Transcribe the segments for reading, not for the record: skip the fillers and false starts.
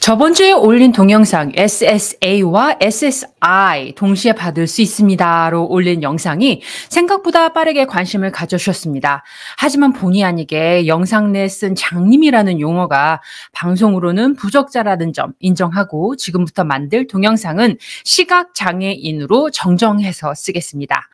저번 주에 올린 동영상 SSA와 SSI 동시에 받을 수 있습니다로 올린 영상이 생각보다 빠르게 관심을 가져주셨습니다. 하지만 본의 아니게 영상 내에 쓴 장님이라는 용어가 방송으로는 부적절하다는 점 인정하고 지금부터 만들 동영상은 시각장애인으로 정정해서 쓰겠습니다.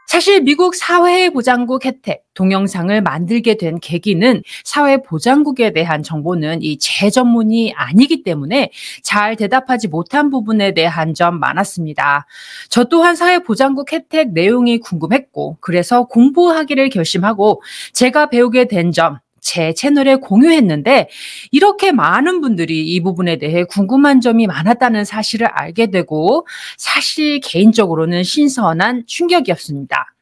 사실 미국 사회보장국 혜택 동영상을 만들게 된 계기는 사회보장국에 대한 정보는 이 제 전문이 아니기 때문에 잘 대답하지 못한 부분에 대한 점 많았습니다. 저 또한 사회보장국 혜택 내용이 궁금했고 그래서 공부하기를 결심하고 제가 배우게 된 점 제 채널에 공유했는데 이렇게 많은 분들이 이 부분에 대해 궁금한 점이 많았다는 사실을 알게 되고 사실 개인적으로는 신선한 충격이었습니다.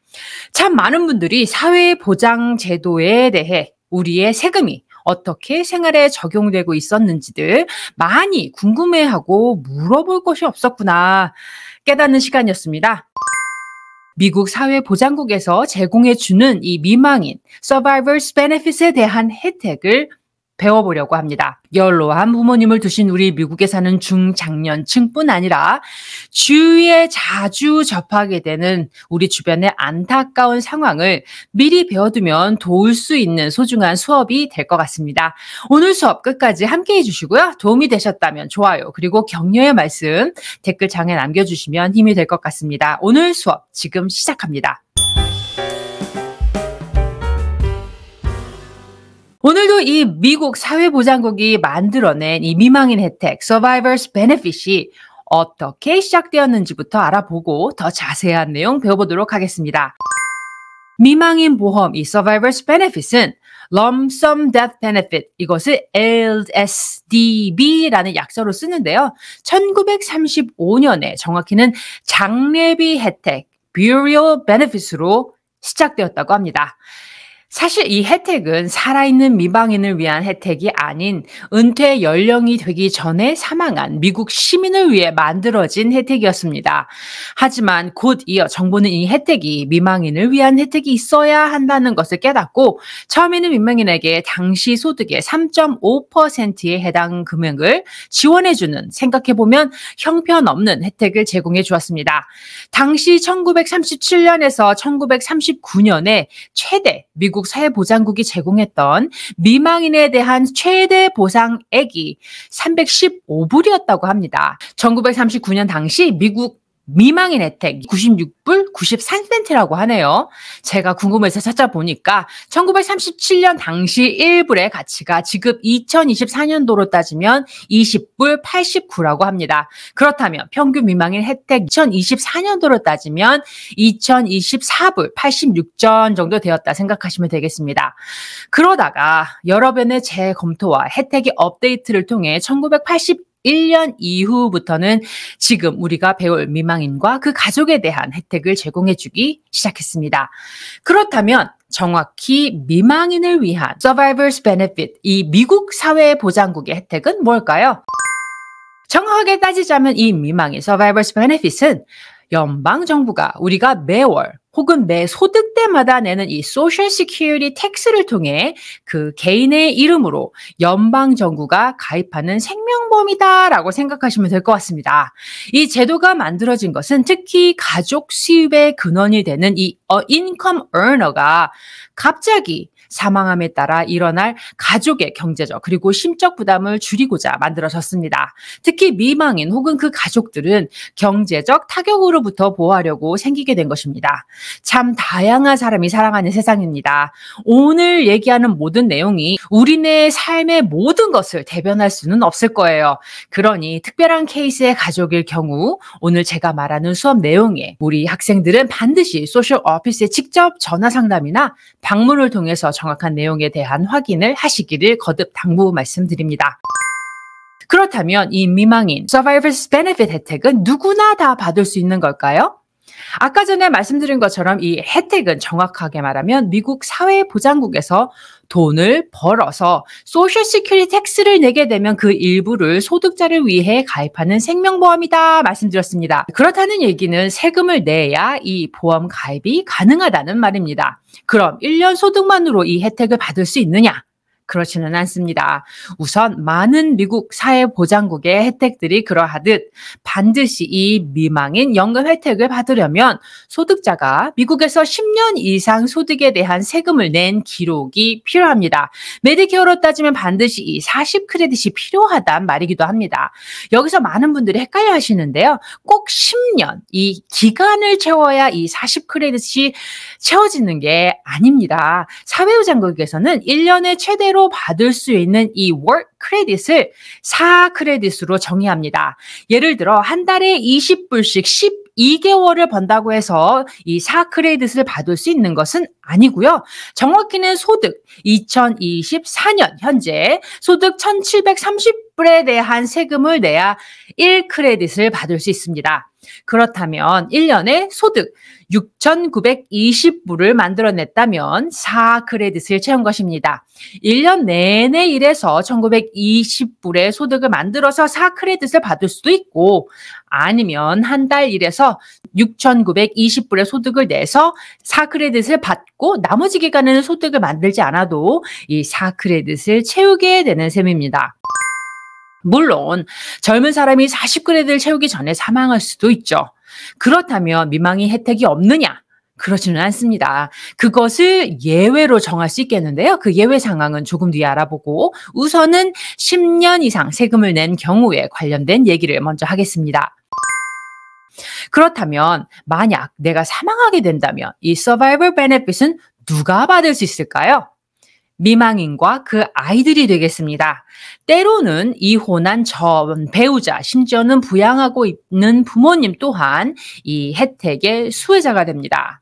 참 많은 분들이 사회보장제도에 대해 우리의 세금이 어떻게 생활에 적용되고 있었는지들 많이 궁금해하고 물어볼 것이 없었구나 깨닫는 시간이었습니다. 미국 사회보장국에서 제공해주는 이 미망인 Survivors Benefits에 대한 혜택을 배워보려고 합니다. 연로한 부모님을 두신 우리 미국에 사는 중장년층뿐 아니라 주위에 자주 접하게 되는 우리 주변의 안타까운 상황을 미리 배워두면 도울 수 있는 소중한 수업이 될 것 같습니다. 오늘 수업 끝까지 함께 해주시고요. 도움이 되셨다면 좋아요 그리고 격려의 말씀 댓글창에 남겨주시면 힘이 될 것 같습니다. 오늘 수업 지금 시작합니다. 오늘도 이 미국 사회보장국이 만들어낸 이 미망인 혜택 Survivors Benefit이 어떻게 시작되었는지부터 알아보고 더 자세한 내용 배워보도록 하겠습니다. 미망인 보험 이 Survivors Benefit은 Lump Sum Death Benefit 이것을 LSDB라는 약자로 쓰는데요. 1935년에 정확히는 장례비 혜택 Burial Benefits로 시작되었다고 합니다. 사실 이 혜택은 살아있는 미망인을 위한 혜택이 아닌 은퇴 연령이 되기 전에 사망한 미국 시민을 위해 만들어진 혜택이었습니다. 하지만 곧 이어 정부는 이 혜택이 미망인을 위한 혜택이 있어야 한다는 것을 깨닫고 처음에는 미망인에게 당시 소득의 3.5%에 해당 금액을 지원해주는 생각해보면 형편없는 혜택을 제공해 주었습니다. 당시 1937년에서 1939년에 최대 미국 사회보장국이 제공했던 미망인에 대한 최대 보상액이 315불이었다고 합니다. 1939년 당시 미국 미망인 혜택 96불 93센트라고 하네요. 제가 궁금해서 찾아보니까 1937년 당시 1불의 가치가 지금 2024년도로 따지면 20불 89라고 합니다. 그렇다면 평균 미망인 혜택 2024년도로 따지면 2024불 86전 정도 되었다 생각하시면 되겠습니다. 그러다가 여러 번의 재검토와 혜택의 업데이트를 통해 1981년 이후부터는 지금 우리가 배울 미망인과 그 가족에 대한 혜택을 제공해주기 시작했습니다. 그렇다면 정확히 미망인을 위한 Survivors Benefit, 이 미국 사회보장국의 혜택은 뭘까요? 정확하게 따지자면 이 미망인 Survivors Benefit은 연방정부가 우리가 매월 혹은 매 소득 때마다 내는 이 Social Security Tax를 통해 그 개인의 이름으로 연방정부가 가입하는 생명보험이다라고 생각하시면 될 것 같습니다. 이 제도가 만들어진 것은 특히 가족 수입의 근원이 되는 이 income earner가 갑자기 사망함에 따라 일어날 가족의 경제적 그리고 심적 부담을 줄이고자 만들어졌습니다. 특히 미망인 혹은 그 가족들은 경제적 타격으로부터 보호하려고 생기게 된 것입니다. 참 다양한 사람이 살아가는 세상입니다. 오늘 얘기하는 모든 내용이 우리네 삶의 모든 것을 대변할 수는 없을 거예요. 그러니 특별한 케이스의 가족일 경우 오늘 제가 말하는 수업 내용에 우리 학생들은 반드시 소셜 오피스에 직접 전화 상담이나 방문을 통해서 정확한 내용에 대한 확인을 하시기를 거듭 당부 말씀드립니다. 그렇다면 이 미망인 Survivors Benefit 혜택은 누구나 다 받을 수 있는 걸까요? 아까 전에 말씀드린 것처럼 이 혜택은 정확하게 말하면 미국 사회보장국에서 돈을 벌어서 소셜 시큐리티 텍스를 내게 되면 그 일부를 소득자를 위해 가입하는 생명보험이다 말씀드렸습니다. 그렇다는 얘기는 세금을 내야 이 보험 가입이 가능하다는 말입니다. 그럼 1년 소득만으로 이 혜택을 받을 수 있느냐? 그렇지는 않습니다. 우선 많은 미국 사회보장국의 혜택들이 그러하듯 반드시 이 미망인 연금 혜택을 받으려면 소득자가 미국에서 10년 이상 소득에 대한 세금을 낸 기록이 필요합니다. 메디케어로 따지면 반드시 이 40 크레딧이 필요하단 말이기도 합니다. 여기서 많은 분들이 헷갈려 하시는데요. 꼭 10년, 이 기간을 채워야 이 40 크레딧이 채워지는 게 아닙니다. 사회보장국에서는 1년에 최대로 받을 수 있는 이 work 크레딧을 4 크레딧으로 정의합니다. 예를 들어 한 달에 20불씩 12개월을 번다고 해서 이 4 크레딧을 받을 수 있는 것은 아니고요. 정확히는 소득 2024년 현재 소득 1,730불에 대한 세금을 내야 1 크레딧을 받을 수 있습니다. 그렇다면 1년에 소득 6,920불을 만들어냈다면 4 크레딧을 채운 것입니다. 1년 내내 일해서 1,920불의 소득을 만들어서 4 크레딧을 받을 수도 있고 아니면 한 달 일해서 6,920불의 소득을 내서 4 크레딧을 받고 나머지 기간에는 소득을 만들지 않아도 이 4 크레딧을 채우게 되는 셈입니다. 물론 젊은 사람이 40 크레딧을 채우기 전에 사망할 수도 있죠. 그렇다면 미망인 혜택이 없느냐? 그렇지는 않습니다. 그것을 예외로 정할 수 있겠는데요. 그 예외 상황은 조금 뒤에 알아보고 우선은 10년 이상 세금을 낸 경우에 관련된 얘기를 먼저 하겠습니다. 그렇다면 만약 내가 사망하게 된다면 이 Survivor Benefit은 누가 받을 수 있을까요? 미망인과 그 아이들이 되겠습니다. 때로는 이혼한 전 배우자, 심지어는 부양하고 있는 부모님 또한 이 혜택의 수혜자가 됩니다.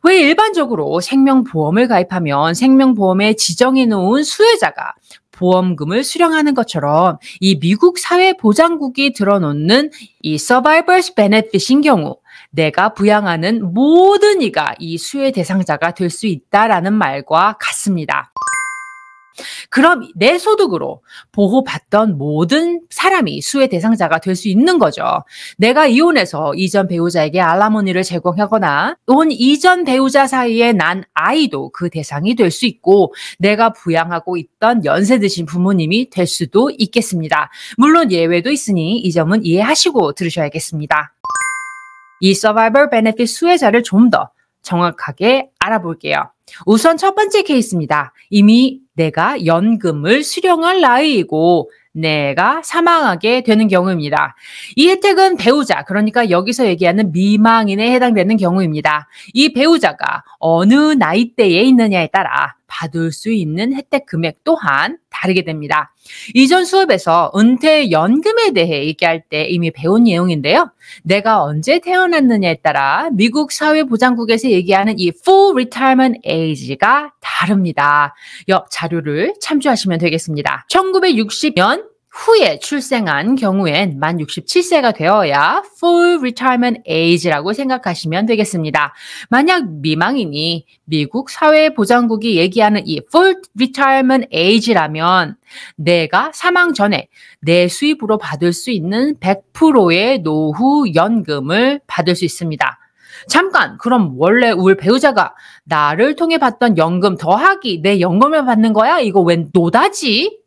왜 일반적으로 생명보험을 가입하면 생명보험에 지정해 놓은 수혜자가 보험금을 수령하는 것처럼 이 미국 사회보장국이 들어놓는 이 Survivor's Benefit인 경우 내가 부양하는 모든 이가 이 수혜 대상자가 될 수 있다라는 말과 같습니다. 그럼 내 소득으로 보호받던 모든 사람이 수혜 대상자가 될 수 있는 거죠. 내가 이혼해서 이전 배우자에게 알라모니를 제공하거나 또 이전 배우자 사이에 난 아이도 그 대상이 될 수 있고 내가 부양하고 있던 연세 드신 부모님이 될 수도 있겠습니다. 물론 예외도 있으니 이 점은 이해하시고 들으셔야겠습니다. 이 Survivor Benefit 수혜자를 좀 더 정확하게 알아볼게요. 우선 첫 번째 케이스입니다. 이미 내가 연금을 수령할 나이이고 내가 사망하게 되는 경우입니다. 이 혜택은 배우자, 그러니까 여기서 얘기하는 미망인에 해당되는 경우입니다. 이 배우자가 어느 나이대에 있느냐에 따라 받을 수 있는 혜택 금액 또한 다르게 됩니다. 이전 수업에서 은퇴연금에 대해 얘기할 때 이미 배운 내용인데요. 내가 언제 태어났느냐에 따라 미국 사회보장국에서 얘기하는 이 full retirement age가 다릅니다. 옆 자료를 참조하시면 되겠습니다. 1960년 후에 출생한 경우엔 만 67세가 되어야 full retirement age라고 생각하시면 되겠습니다. 만약 미망인이 미국 사회보장국이 얘기하는 이 full retirement age라면 내가 사망 전에 내 수입으로 받을 수 있는 100%의 노후 연금을 받을 수 있습니다. 잠깐, 그럼 원래 우리 배우자가 나를 통해 받던 연금 더하기 내 연금을 받는 거야? 이거 웬 노다지?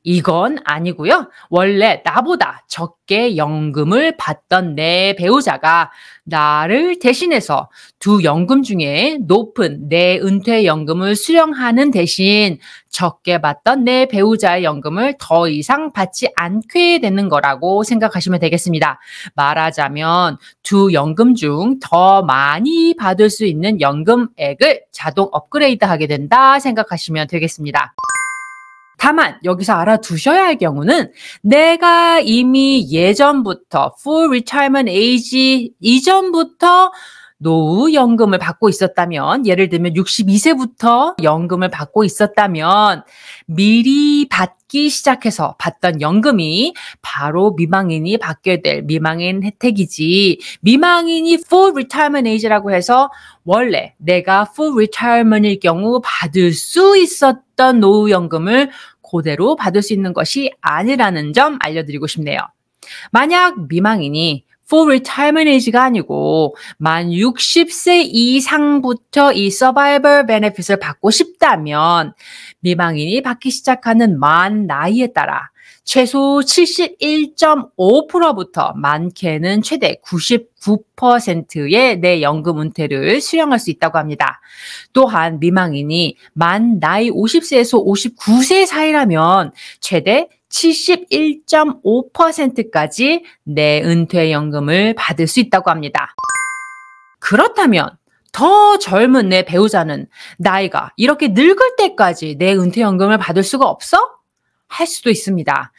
이건 아니고요. 원래 나보다 적게 연금을 받던 내 배우자가 나를 대신해서 두 연금 중에 높은 내 은퇴연금을 수령하는 대신 적게 받던 내 배우자의 연금을 더 이상 받지 않게 되는 거라고 생각하시면 되겠습니다. 말하자면 두 연금 중 더 많이 받을 수 있는 연금액을 자동 업그레이드하게 된다 생각하시면 되겠습니다. 다만 여기서 알아두셔야 할 경우는 내가 이미 예전부터 full retirement age 이전부터 노후연금을 받고 있었다면, 예를 들면 62세부터 연금을 받고 있었다면 미리 받기 시작해서 받던 연금이 바로 미망인이 받게 될 미망인 혜택이지, 미망인이 full retirement age라고 해서 원래 내가 full retirement일 경우 받을 수 있었던 노후연금을 그대로 받을 수 있는 것이 아니라는 점 알려드리고 싶네요. 만약 미망인이 full retirement age가 아니고 만 60세 이상부터 이 survivor benefit을 받고 싶다면 미망인이 받기 시작하는 만 나이에 따라 최소 71.5%부터 많게는 최대 99%의 내 연금 은퇴를 수령할 수 있다고 합니다. 또한 미망인이 만 나이 50세에서 59세 사이라면 최대 71.5%까지 내 은퇴연금을 받을 수 있다고 합니다. 그렇다면 더 젊은 내 배우자는 나이가 이렇게 늙을 때까지 내 은퇴연금을 받을 수가 없어? 할 수도 있습니다.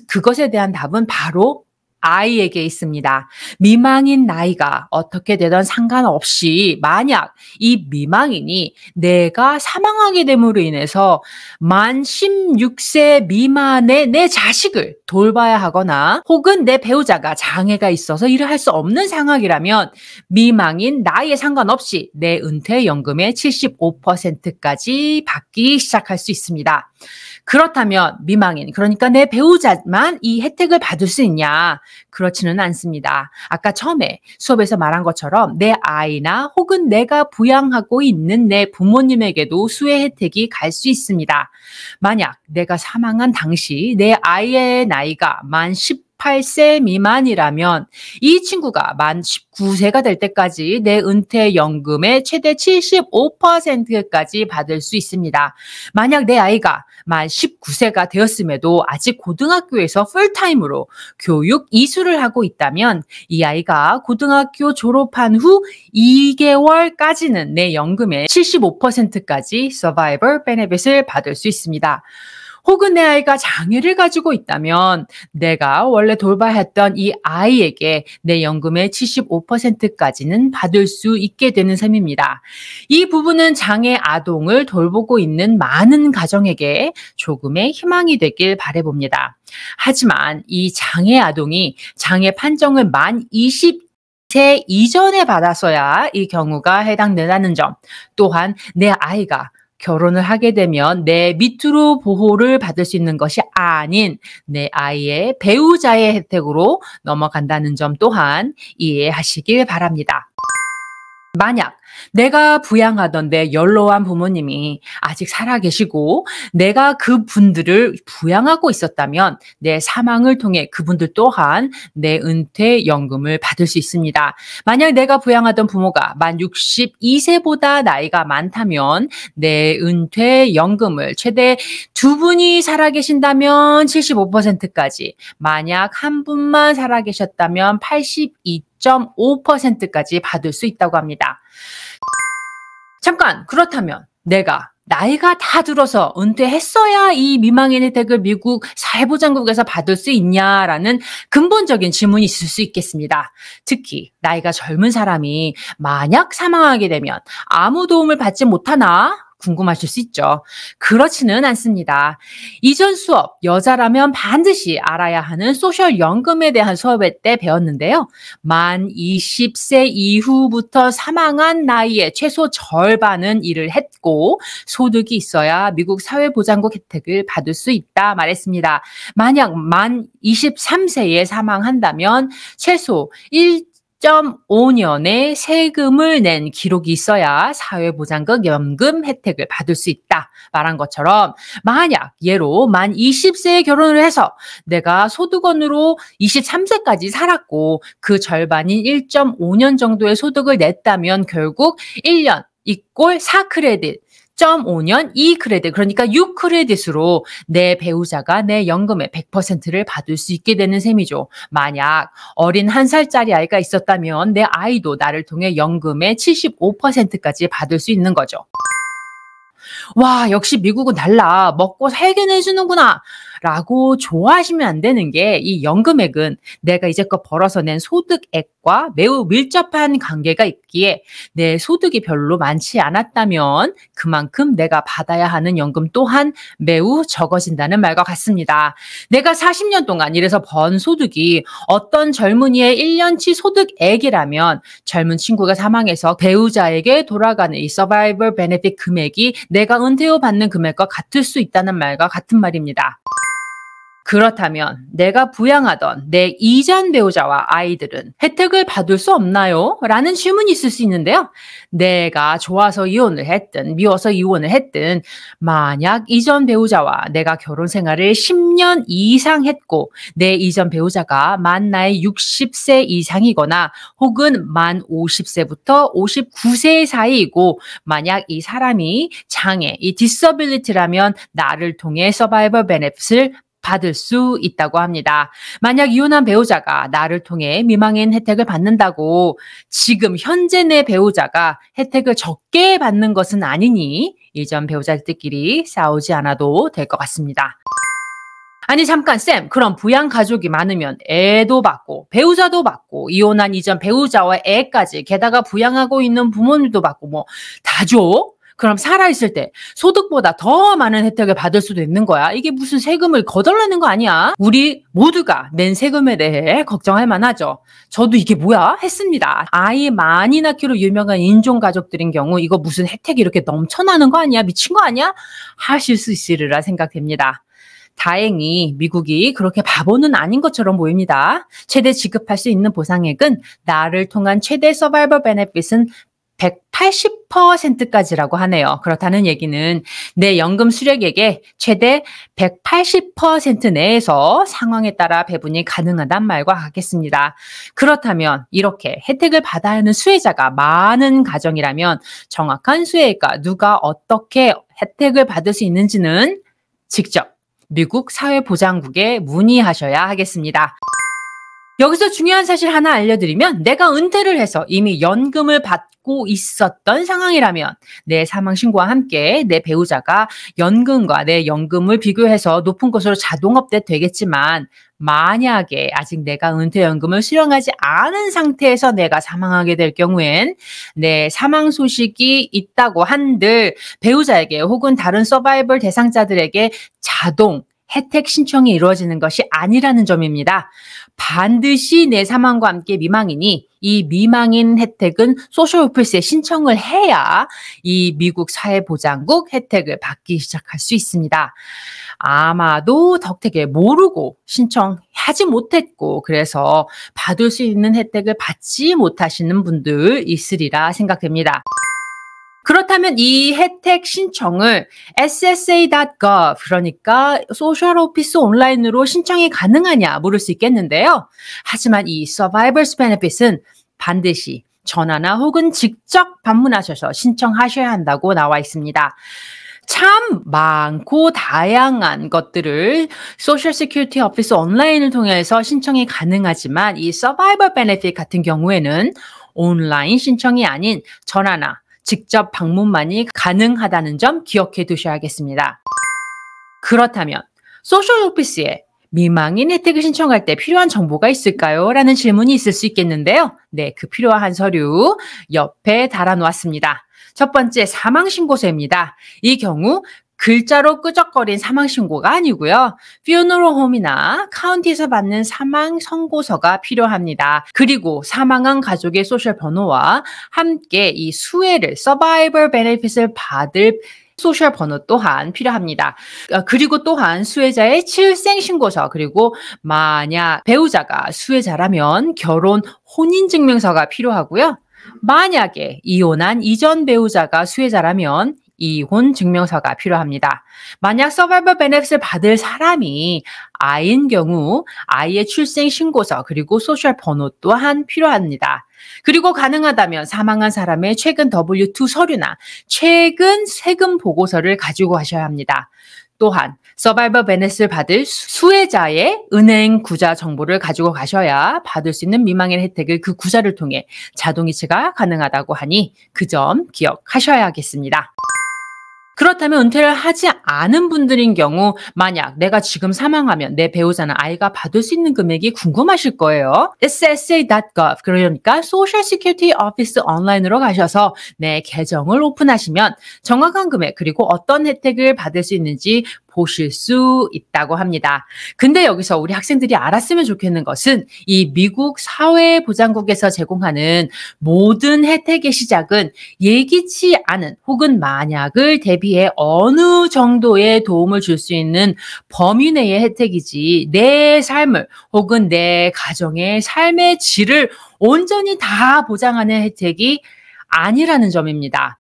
그것에 대한 답은 바로 아이에게 있습니다. 미망인 나이가 어떻게 되든 상관없이 만약 이 미망인이 내가 사망하게 됨으로 인해서 만 16세 미만의 내 자식을 돌봐야 하거나 혹은 내 배우자가 장애가 있어서 일을 할 수 없는 상황이라면 미망인 나이에 상관없이 내 은퇴연금의 75%까지 받기 시작할 수 있습니다. 그렇다면 미망인, 그러니까 내 배우자만 이 혜택을 받을 수 있냐? 그렇지는 않습니다. 아까 처음에 수업에서 말한 것처럼 내 아이나 혹은 내가 부양하고 있는 내 부모님에게도 수혜 혜택이 갈 수 있습니다. 만약 내가 사망한 당시 내 아이의 나이가 만 18세 미만이라면 이 친구가 만 19세가 될 때까지 내 은퇴연금의 최대 75%까지 받을 수 있습니다. 만약 내 아이가 만 19세가 되었음에도 아직 고등학교에서 풀타임으로 교육 이수를 하고 있다면 이 아이가 고등학교 졸업한 후 2개월까지는 내 연금의 75%까지 Survivor Benefit을 받을 수 있습니다. 혹은 내 아이가 장애를 가지고 있다면 내가 원래 돌봐야 했던 이 아이에게 내 연금의 75%까지는 받을 수 있게 되는 셈입니다. 이 부분은 장애 아동을 돌보고 있는 많은 가정에게 조금의 희망이 되길 바라봅니다. 하지만 이 장애 아동이 장애 판정을 만 20세 이전에 받았어야 이 경우가 해당된다는 점, 또한 내 아이가 결혼을 하게 되면 내 밑으로 보호를 받을 수 있는 것이 아닌 내 아이의 배우자의 혜택으로 넘어간다는 점 또한 이해하시길 바랍니다. 만약 내가 부양하던 내 연로한 부모님이 아직 살아계시고 내가 그분들을 부양하고 있었다면 내 사망을 통해 그분들 또한 내 은퇴연금을 받을 수 있습니다. 만약 내가 부양하던 부모가 만 62세보다 나이가 많다면 내 은퇴연금을 최대 2분이 살아계신다면 75%까지, 만약 한 분만 살아계셨다면 82.5%까지 받을 수 있다고 합니다. 잠깐, 그렇다면 내가 나이가 다 들어서 은퇴했어야 이 미망인 혜택을 미국 사회보장국에서 받을 수 있냐라는 근본적인 질문이 있을 수 있겠습니다. 특히 나이가 젊은 사람이 만약 사망하게 되면 아무 도움을 받지 못하나? 궁금하실 수 있죠. 그렇지는 않습니다. 이전 수업, 여자라면 반드시 알아야 하는 소셜 연금에 대한 수업에 때 배웠는데요. 만 20세 이후부터 사망한 나이의 최소 절반은 일을 했고 소득이 있어야 미국 사회보장국 혜택을 받을 수 있다 말했습니다. 만약 만 23세에 사망한다면 최소 1.5년의 세금을 낸 기록이 있어야 사회보장국 연금 혜택을 받을 수 있다 말한 것처럼, 만약 예로 만 20세에 결혼을 해서 내가 소득원으로 23세까지 살았고 그 절반인 1.5년 정도의 소득을 냈다면 결국 1년 이꼴 4크레딧, 0.5년 2크레딧, 그러니까 6크레딧으로 내 배우자가 내 연금의 100%를 받을 수 있게 되는 셈이죠. 만약 어린 1살짜리 아이가 있었다면 내 아이도 나를 통해 연금의 75%까지 받을 수 있는 거죠. 와, 역시 미국은 달라. 먹고 살게 내주는구나. 라고 좋아하시면 안 되는 게, 이 연금액은 내가 이제껏 벌어서 낸 소득액과 매우 밀접한 관계가 있기에 내 소득이 별로 많지 않았다면 그만큼 내가 받아야 하는 연금 또한 매우 적어진다는 말과 같습니다. 내가 40년 동안 일해서 번 소득이 어떤 젊은이의 1년치 소득액이라면 젊은 친구가 사망해서 배우자에게 돌아가는 이 서바이벌 베네핏 금액이 내가 은퇴 후 받는 금액과 같을 수 있다는 말과 같은 말입니다. 그렇다면 내가 부양하던 내 이전 배우자와 아이들은 혜택을 받을 수 없나요? 라는 질문이 있을 수 있는데요. 내가 좋아서 이혼을 했든 미워서 이혼을 했든 만약 이전 배우자와 내가 결혼 생활을 10년 이상 했고 내 이전 배우자가 만 나이 60세 이상이거나 혹은 만 50세부터 59세 사이이고 만약 이 사람이 장애, 이 disability라면 나를 통해 서바이벌 베네핏을 받을 수 있다고 합니다. 만약 이혼한 배우자가 나를 통해 미망인 혜택을 받는다고 지금 현재 내 배우자가 혜택을 적게 받는 것은 아니니 이전 배우자들끼리 싸우지 않아도 될 것 같습니다. 아니 잠깐 쌤, 그럼 부양 가족이 많으면 애도 받고 배우자도 받고 이혼한 이전 배우자와 애까지 게다가 부양하고 있는 부모님도 받고 뭐 다 줘? 그럼 살아있을 때 소득보다 더 많은 혜택을 받을 수도 있는 거야. 이게 무슨 세금을 거덜나는 거 아니야? 우리 모두가 낸 세금에 대해 걱정할 만하죠. 저도 이게 뭐야? 했습니다. 아이 많이 낳기로 유명한 인종 가족들인 경우 이거 무슨 혜택이 이렇게 넘쳐나는 거 아니야? 미친 거 아니야? 하실 수 있으리라 생각됩니다. 다행히 미국이 그렇게 바보는 아닌 것처럼 보입니다. 최대 지급할 수 있는 보상액은 나를 통한 최대 서바이벌 베네핏은 180%까지라고 하네요. 그렇다는 얘기는 내 연금 수령액의 최대 180% 내에서 상황에 따라 배분이 가능하단 말과 같겠습니다. 그렇다면 이렇게 혜택을 받아야 하는 수혜자가 많은 가정이라면 정확한 수혜액과 누가 어떻게 혜택을 받을 수 있는지는 직접 미국 사회보장국에 문의하셔야 하겠습니다. 여기서 중요한 사실 하나 알려드리면 내가 은퇴를 해서 이미 연금을 받고 있었던 상황이라면 내 사망 신고와 함께 내 배우자가 연금과 내 연금을 비교해서 높은 것으로 자동 업데이트 되겠지만 만약에 아직 내가 은퇴연금을 수령하지 않은 상태에서 내가 사망하게 될 경우엔 내 사망 소식이 있다고 한들 배우자에게 혹은 다른 서바이벌 대상자들에게 자동 혜택 신청이 이루어지는 것이 아니라는 점입니다. 반드시 내 사망과 함께 미망인이 이 미망인 혜택은 소셜오피스에 신청을 해야 이 미국 사회보장국 혜택을 받기 시작할 수 있습니다. 아마도 덕택에 모르고 신청하지 못했고 그래서 받을 수 있는 혜택을 받지 못하시는 분들 있으리라 생각됩니다. 그렇다면 이 혜택 신청을 ssa.gov 그러니까 소셜오피스 온라인으로 신청이 가능하냐 물을 수 있겠는데요. 하지만 이 Survivor's Benefit은 반드시 전화나 혹은 직접 방문하셔서 신청하셔야 한다고 나와 있습니다. 참 많고 다양한 것들을 소셜 시큐리티 오피스 온라인을 통해서 신청이 가능하지만 이 서바이벌 베네핏 같은 경우에는 온라인 신청이 아닌 전화나 직접 방문만이 가능하다는 점 기억해 두셔야겠습니다. 그렇다면 소셜 오피스에 미망인 혜택을 신청할 때 필요한 정보가 있을까요? 라는 질문이 있을 수 있겠는데요. 네, 그 필요한 서류 옆에 달아놓았습니다. 첫 번째 사망신고서입니다. 이 경우 글자로 끄적거린 사망신고가 아니고요. funeral home이나 카운티에서 받는 사망 선고서가 필요합니다. 그리고 사망한 가족의 소셜 번호와 함께 이 수혜를 survivor benefit을 받을 소셜 번호 또한 필요합니다. 그리고 또한 수혜자의 출생신고서 그리고 만약 배우자가 수혜자라면 결혼 혼인증명서가 필요하고요. 만약에 이혼한 이전 배우자가 수혜자라면 이혼 증명서가 필요합니다. 만약 서바이벌 베네핏을 받을 사람이 아이인 경우 아이의 출생 신고서 그리고 소셜 번호 또한 필요합니다. 그리고 가능하다면 사망한 사람의 최근 W2 서류나 최근 세금 보고서를 가지고 가셔야 합니다. 또한 서바이벌 베네핏을 받을 수혜자의 은행 구자 정보를 가지고 가셔야 받을 수 있는 미망인 혜택을 그 구자를 통해 자동 이체가 가능하다고 하니 그 점 기억하셔야겠습니다. 그렇다면 은퇴를 하지 않은 분들인 경우 만약 내가 지금 사망하면 내 배우자나 아이가 받을 수 있는 금액이 궁금하실 거예요. ssa.gov 그러니까 Social Security Office 온라인으로 가셔서 내 계정을 오픈하시면 정확한 금액 그리고 어떤 혜택을 받을 수 있는지 보실 수 있다고 합니다. 근데 여기서 우리 학생들이 알았으면 좋겠는 것은 이 미국 사회보장국에서 제공하는 모든 혜택의 시작은 예기치 않은 혹은 만약을 대비해 어느 정도의 도움을 줄 수 있는 범위 내의 혜택이지 내 삶을 혹은 내 가정의 삶의 질을 온전히 다 보장하는 혜택이 아니라는 점입니다.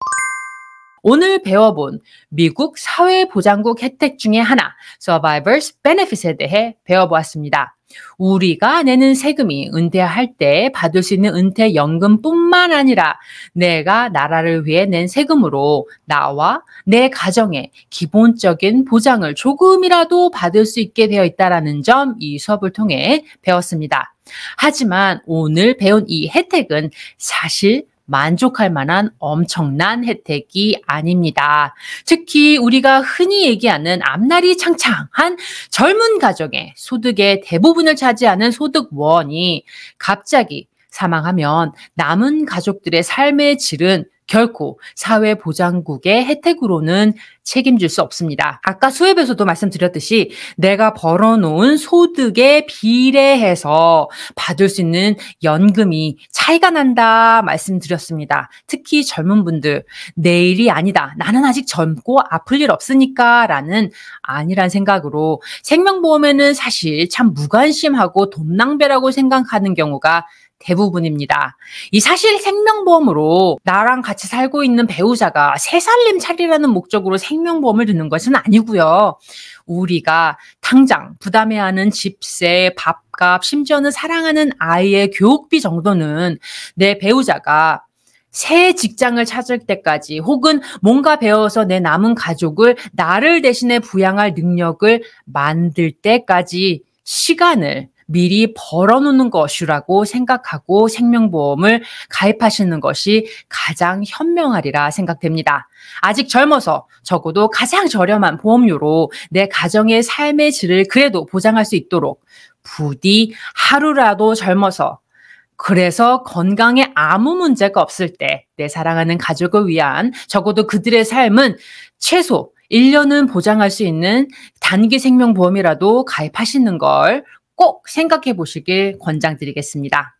오늘 배워본 미국 사회보장국 혜택 중에 하나, Survivors Benefit에 대해 배워보았습니다. 우리가 내는 세금이 은퇴할 때 받을 수 있는 은퇴연금뿐만 아니라 내가 나라를 위해 낸 세금으로 나와 내 가정의 기본적인 보장을 조금이라도 받을 수 있게 되어 있다는 점 이 수업을 통해 배웠습니다. 하지만 오늘 배운 이 혜택은 사실 만족할 만한 엄청난 혜택이 아닙니다. 특히 우리가 흔히 얘기하는 앞날이 창창한 젊은 가정의 소득의 대부분을 차지하는 소득원이 갑자기 사망하면 남은 가족들의 삶의 질은 결코 사회보장국의 혜택으로는 책임질 수 없습니다. 아까 수업에서도 말씀드렸듯이 내가 벌어놓은 소득에 비례해서 받을 수 있는 연금이 차이가 난다 말씀드렸습니다. 특히 젊은 분들, 내일이 아니다. 나는 아직 젊고 아플 일 없으니까 라는 아니란 생각으로 생명보험에는 사실 참 무관심하고 돈 낭비라고 생각하는 경우가 대부분입니다. 이 사실 생명보험으로 나랑 같이 살고 있는 배우자가 새 살림 차리라는 목적으로 생명보험을 드는 것은 아니고요. 우리가 당장 부담해야 하는 집세, 밥값, 심지어는 사랑하는 아이의 교육비 정도는 내 배우자가 새 직장을 찾을 때까지 혹은 뭔가 배워서 내 남은 가족을 나를 대신해 부양할 능력을 만들 때까지 시간을 미리 벌어놓는 것이라고 생각하고 생명보험을 가입하시는 것이 가장 현명하리라 생각됩니다. 아직 젊어서 적어도 가장 저렴한 보험료로 내 가정의 삶의 질을 그래도 보장할 수 있도록 부디 하루라도 젊어서 그래서 건강에 아무 문제가 없을 때 내 사랑하는 가족을 위한 적어도 그들의 삶은 최소 1년은 보장할 수 있는 단기 생명보험이라도 가입하시는 걸 꼭 생각해 보시길 권장드리겠습니다.